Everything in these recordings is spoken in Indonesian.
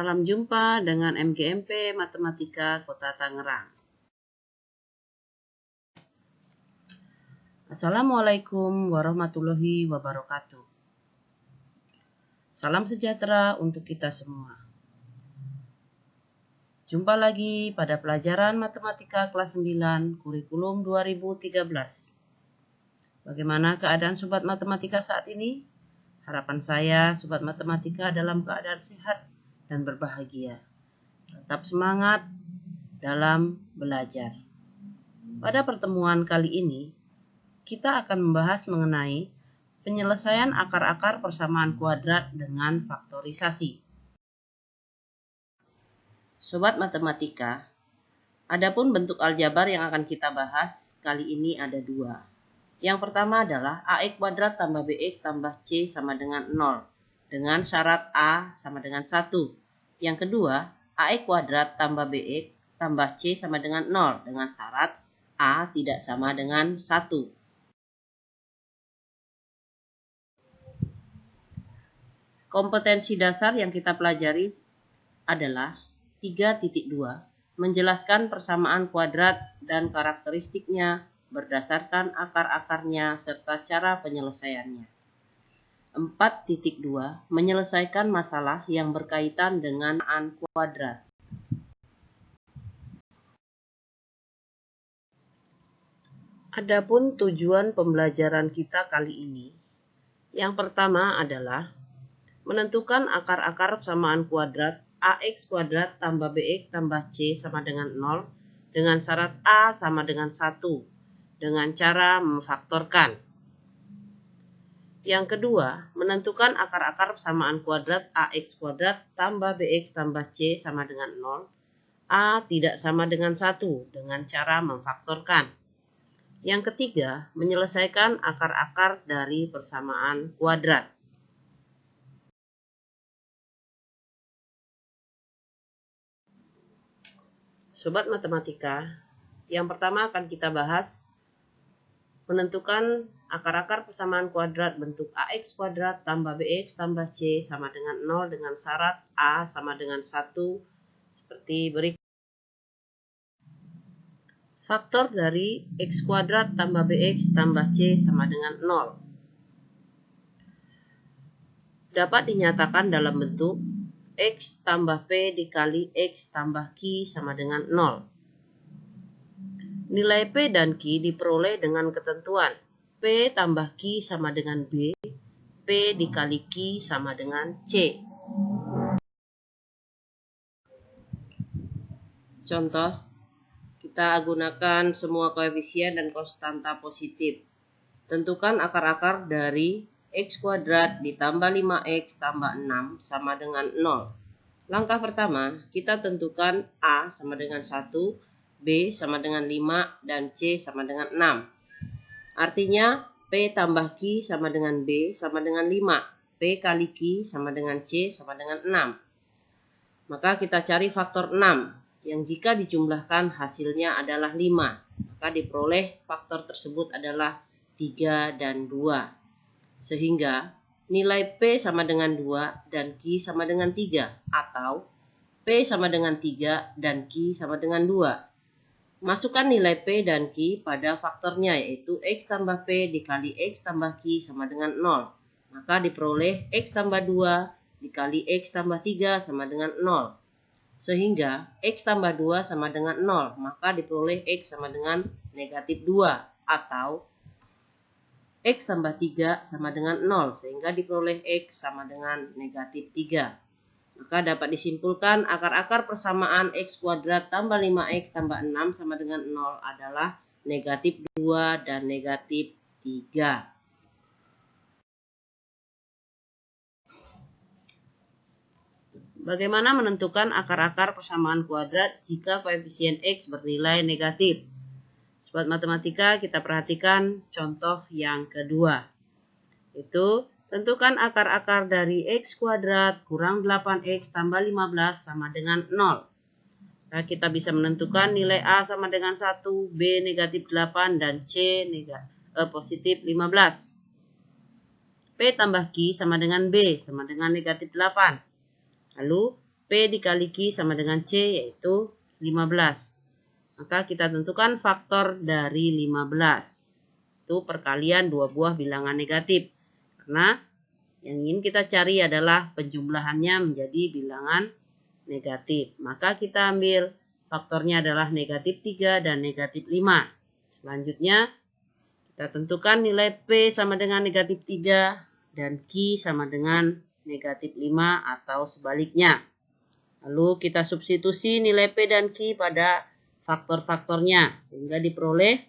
Salam jumpa dengan MGMP Matematika Kota Tangerang. Assalamualaikum warahmatullahi wabarakatuh. Salam sejahtera untuk kita semua. Jumpa lagi pada pelajaran Matematika kelas 9 kurikulum 2013. Bagaimana keadaan Sobat Matematika saat ini? Harapan saya Sobat Matematika dalam keadaan sehat dan berbahagia. Tetap semangat dalam belajar. Pada pertemuan kali ini, kita akan membahas mengenai penyelesaian akar-akar persamaan kuadrat dengan faktorisasi. Sobat Matematika, adapun bentuk aljabar yang akan kita bahas kali ini ada dua. Yang pertama adalah AX kuadrat tambah BX tambah C sama dengan 0. Dengan syarat A sama dengan 1. Yang kedua, AX kuadrat tambah BX tambah C sama dengan 0 dengan syarat A tidak sama dengan 1. Kompetensi dasar yang kita pelajari adalah 3.2, menjelaskan persamaan kuadrat dan karakteristiknya berdasarkan akar-akarnya serta cara penyelesaiannya. 4.2 menyelesaikan masalah yang berkaitan dengan persamaan kuadrat. Adapun tujuan pembelajaran kita kali ini, yang pertama adalah menentukan akar-akar persamaan kuadrat AX kuadrat tambah BX tambah C sama dengan 0 dengan syarat A sama dengan 1 dengan cara memfaktorkan. Yang kedua, menentukan akar-akar persamaan kuadrat AX kuadrat tambah BX tambah C sama dengan 0, A tidak sama dengan 1 dengan cara memfaktorkan. Yang ketiga, menyelesaikan akar-akar dari persamaan kuadrat. Sobat Matematika, yang pertama akan kita bahas menentukan akar-akar persamaan kuadrat bentuk AX kuadrat tambah BX tambah C sama dengan 0 dengan syarat A sama dengan 1 seperti berikut. Faktor dari X kuadrat tambah BX tambah C sama dengan 0 dapat dinyatakan dalam bentuk X tambah P dikali X tambah Q sama dengan 0. Nilai P dan Q diperoleh dengan ketentuan P tambah Q sama dengan B, P dikali Q sama dengan C. Contoh, kita gunakan semua koefisien dan konstanta positif. Tentukan akar-akar dari X kuadrat ditambah 5X tambah 6 sama dengan 0. Langkah pertama, kita tentukan A sama dengan 1, B sama dengan 5, dan C sama dengan 6. Artinya, P tambah Q sama dengan B sama dengan 5. P kali Q sama dengan C sama dengan 6. Maka kita cari faktor 6, yang jika dijumlahkan hasilnya adalah 5. Maka diperoleh faktor tersebut adalah 3 dan 2. Sehingga nilai P sama dengan 2 dan Q sama dengan 3. Atau P sama dengan 3 dan Q sama dengan 2. Masukkan nilai P dan Q pada faktornya, yaitu X tambah P dikali X tambah Q sama dengan 0. Maka diperoleh X tambah 2 dikali X tambah 3 sama dengan 0. Sehingga X tambah 2 sama dengan 0. Maka diperoleh X sama dengan negatif 2. Atau X tambah 3 sama dengan 0. Sehingga diperoleh X sama dengan negatif 3. Maka dapat disimpulkan akar-akar persamaan X kuadrat tambah 5X tambah 6 sama dengan 0 adalah negatif 2 dan negatif 3. Bagaimana menentukan akar-akar persamaan kuadrat jika koefisien X bernilai negatif? Sobat Matematika, kita perhatikan contoh yang kedua. Itu tentukan akar-akar dari X kuadrat kurang 8X tambah 15 sama dengan 0. Nah, kita bisa menentukan nilai A sama dengan 1, B negatif 8, dan C positif 15. P tambah Q sama dengan B sama dengan negatif 8. Lalu P dikali Q sama dengan C yaitu 15. Maka kita tentukan faktor dari 15. Itu perkalian dua buah bilangan negatif. Karena yang ingin kita cari adalah penjumlahannya menjadi bilangan negatif. Maka kita ambil faktornya adalah negatif 3 dan negatif 5. Selanjutnya kita tentukan nilai P sama dengan negatif 3 dan Q sama dengan negatif 5 atau sebaliknya. Lalu kita substitusi nilai P dan Q pada faktor-faktornya sehingga diperoleh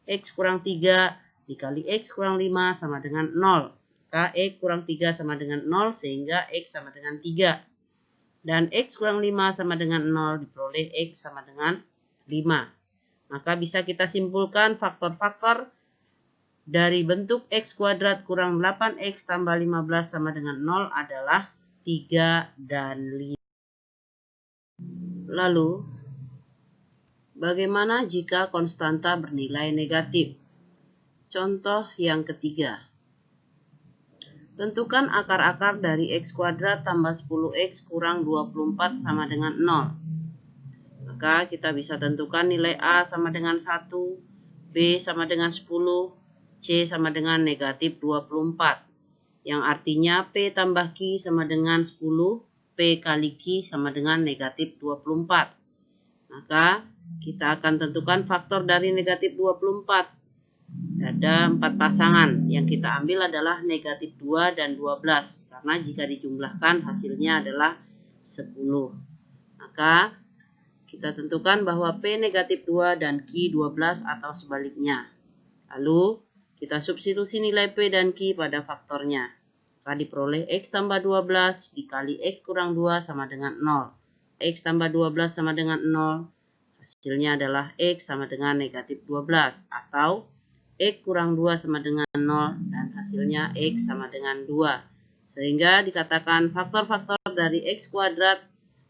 X kurang 3 dikali X kurang 5 sama dengan 0. Maka X kurang 3 sama dengan 0 sehingga X sama dengan 3. Dan X kurang 5 sama dengan 0 diperoleh X sama dengan 5. Maka bisa kita simpulkan faktor-faktor dari bentuk X kuadrat kurang 8X tambah 15 sama dengan 0 adalah 3 dan 5. Lalu, bagaimana jika konstanta bernilai negatif? Contoh yang ketiga. Tentukan akar-akar dari X kuadrat tambah 10X kurang 24 sama dengan 0. Maka kita bisa tentukan nilai A sama dengan 1, B sama dengan 10, C sama dengan negatif 24. Yang artinya P tambah Q sama dengan 10, P kali Q sama dengan negatif 24. Maka kita akan tentukan faktor dari negatif 24. Ada 4 pasangan. Yang kita ambil adalah negatif 2 dan 12. Karena jika dijumlahkan hasilnya adalah 10. Maka kita tentukan bahwa P negatif 2 dan Q 12 atau sebaliknya. Lalu kita substitusi nilai P dan Q pada faktornya. Maka diperoleh X tambah 12 dikali X kurang 2 sama dengan 0. X tambah 12 sama dengan 0. Hasilnya adalah X sama dengan negatif 12. Atau X kurang 2 sama dengan 0. Dan hasilnya X sama dengan 2. Sehingga dikatakan faktor-faktor dari X kuadrat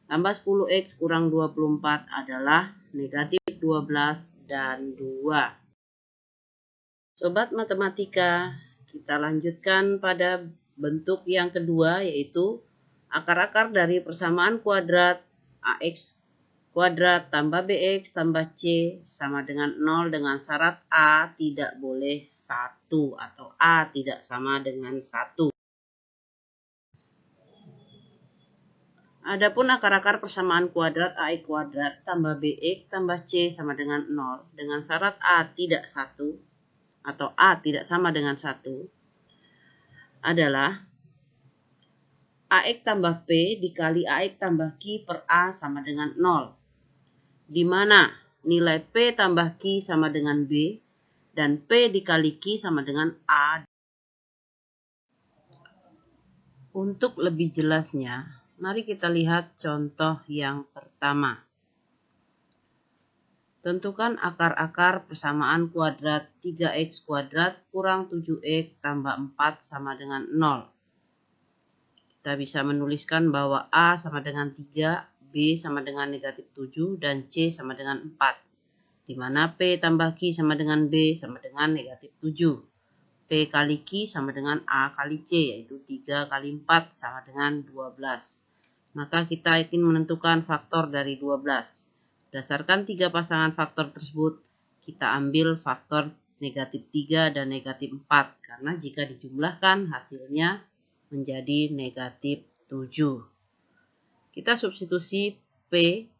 tambah 10X kurang 24 adalah negatif 12 dan 2. Sobat matematika, kita lanjutkan pada bentuk yang kedua yaitu akar-akar dari persamaan kuadrat AX kuadrat tambah BX tambah C sama dengan 0 dengan syarat A tidak boleh 1 atau A tidak sama dengan 1. Adapun akar-akar persamaan kuadrat AX kuadrat tambah BX tambah C sama dengan 0 dengan syarat A tidak 1 atau A tidak sama dengan 1 adalah AX tambah P dikali AX tambah Q per A sama dengan 0. Di mana nilai P tambah Q sama dengan B dan P dikali Q sama dengan A. Untuk lebih jelasnya, mari kita lihat contoh yang pertama. Tentukan akar-akar persamaan kuadrat 3X kuadrat kurang 7X tambah 4 sama dengan 0. Kita bisa menuliskan bahwa A sama dengan 3, B sama dengan negatif 7, dan C sama dengan 4. Di mana P tambah Q sama dengan B sama dengan negatif 7. P kali Q sama dengan A kali C, yaitu 3 kali 4 sama dengan 12. Maka kita ingin menentukan faktor dari 12. Berdasarkan 3 pasangan faktor tersebut, kita ambil faktor negatif 3 dan negatif 4. Karena jika dijumlahkan hasilnya menjadi negatif 7. Kita substitusi P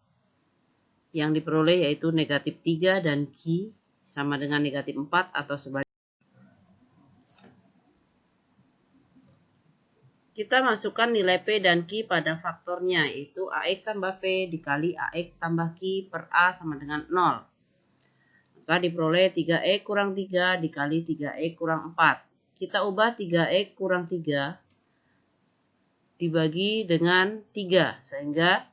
yang diperoleh yaitu negatif 3 dan Q sama dengan negatif 4 atau sebaliknya. Kita masukkan nilai P dan Q pada faktornya, yaitu AX tambah P dikali AX tambah Q per A sama dengan 0. Maka diperoleh 3X kurang 3 dikali 3X kurang 4. Kita ubah 3X kurang 3 dibagi dengan 3, sehingga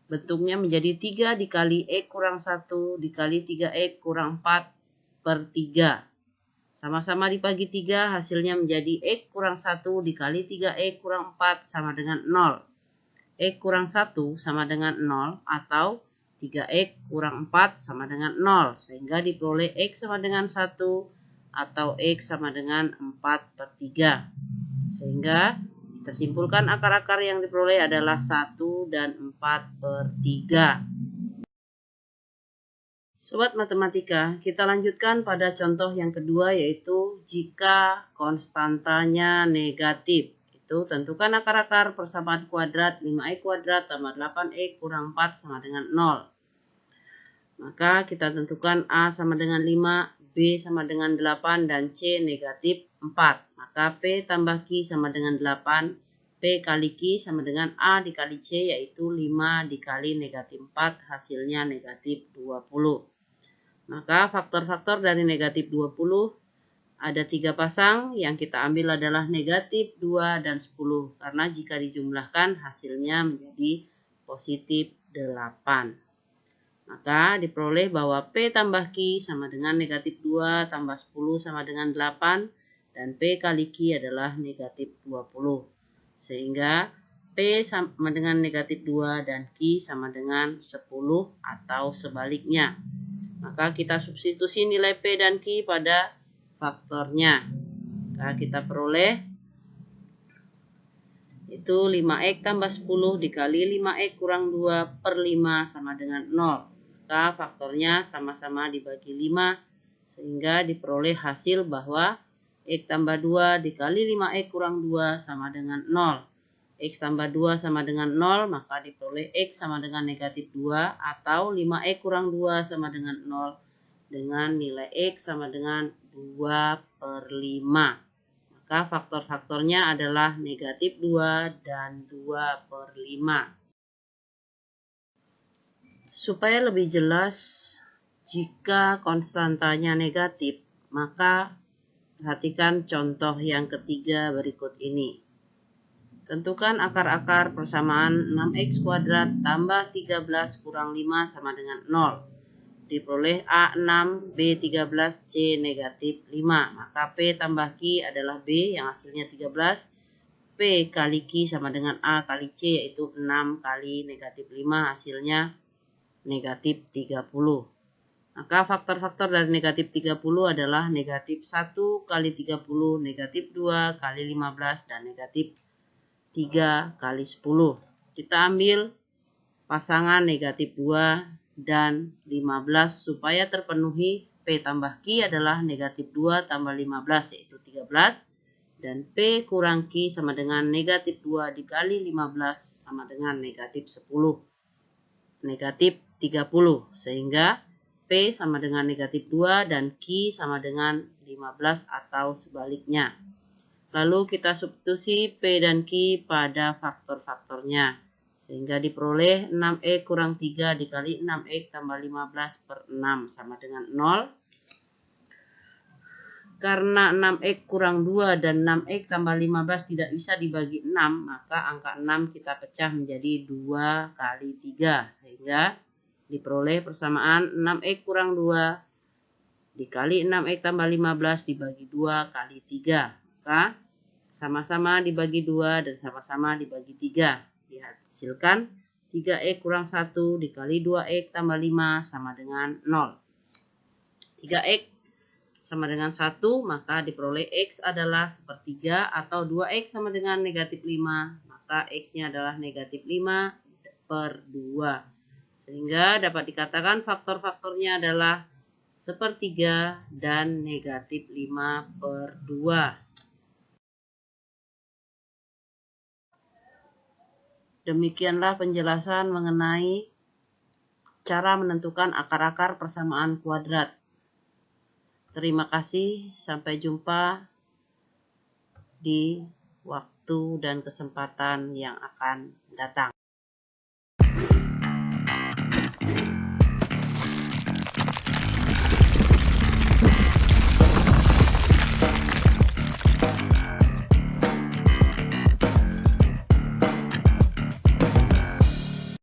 bentuknya menjadi 3 dikali X kurang 1 dikali 3X kurang 4 per 3. Sama-sama dibagi 3, hasilnya menjadi X kurang 1 dikali 3X kurang 4 sama dengan 0. X kurang 1 sama dengan 0 atau 3X kurang 4 sama dengan 0. Sehingga diperoleh X sama dengan 1 atau X sama dengan 4 per 3. Sehingga Kita simpulkan akar-akar yang diperoleh adalah 1 dan 4/3. Sobat matematika, kita lanjutkan pada contoh yang kedua, yaitu jika konstantanya negatif. Itu tentukan akar-akar persamaan kuadrat 5x kuadrat tambah 8x kurang 4 sama dengan 0. Maka kita tentukan A sama dengan 5, B sama dengan 8, dan C negatif 4. Maka P tambah Q sama dengan 8. P kali Q sama dengan A dikali C, yaitu 5 dikali negatif 4, hasilnya negatif 20. Maka faktor-faktor dari negatif 20 ada 3 pasang, yang kita ambil adalah negatif 2 dan 10. Karena jika dijumlahkan hasilnya menjadi positif 8. Maka diperoleh bahwa P tambah Q sama dengan negatif 2 tambah 10 sama dengan 8. Dan P kali Q adalah negatif 20. Sehingga P sama dengan negatif 2 dan Q sama dengan 10 atau sebaliknya. Maka kita substitusi nilai P dan Q pada faktornya. Maka kita peroleh itu 5x tambah 10 dikali 5x kurang 2 per 5 sama dengan 0. Maka faktornya sama-sama dibagi 5, sehingga diperoleh hasil bahwa x tambah 2 dikali 5x kurang 2 sama dengan 0. X tambah 2 sama dengan 0, maka diperoleh X sama dengan negatif 2, atau 5x kurang 2 sama dengan 0, dengan nilai X sama dengan 2/5. Maka faktor-faktornya adalah negatif 2 dan 2/5. Supaya lebih jelas, jika konstantanya negatif, maka perhatikan contoh yang ketiga berikut ini. Tentukan akar-akar persamaan 6x kuadrat tambah 13 kurang 5 sama dengan 0. Diperoleh A 6, B 13, C negatif 5. Maka P tambah Q adalah B yang hasilnya 13. P kali Q sama dengan A kali C, yaitu 6 kali negatif 5, hasilnya negatif 30. Maka faktor-faktor dari negatif 30 adalah negatif 1 kali 30, negatif 2 kali 15, dan negatif 3 kali 10. Kita ambil pasangan negatif 2 dan 15 supaya terpenuhi. P tambah Q adalah negatif 2 tambah 15, yaitu 13. Dan P kurang Q sama dengan negatif 2 dikali 15 sama dengan negatif 10. Negatif 30, sehingga P sama dengan negatif 2 dan Q sama dengan 15 atau sebaliknya. Lalu kita substitusi P dan Q pada faktor-faktornya, sehingga diperoleh 6x kurang 3 dikali 6x tambah 15 per 6 sama dengan 0. Karena 6x kurang 2 dan 6x tambah 15 tidak bisa dibagi 6, maka angka 6 kita pecah menjadi 2 kali 3, sehingga diperoleh persamaan 6x kurang 2 dikali 6x tambah 15 dibagi 2 kali 3. Maka sama-sama dibagi 2 dan sama-sama dibagi 3. Dihasilkan 3x kurang 1 dikali 2x tambah 5 sama dengan 0. 3x sama dengan 1, maka diperoleh X adalah sepertiga atau 2X sama dengan negatif 5. Maka X-nya adalah negatif 5/2. Sehingga dapat dikatakan faktor-faktornya adalah sepertiga dan negatif 5/2. Demikianlah penjelasan mengenai cara menentukan akar-akar persamaan kuadrat. Terima kasih, sampai jumpa di waktu dan kesempatan yang akan datang.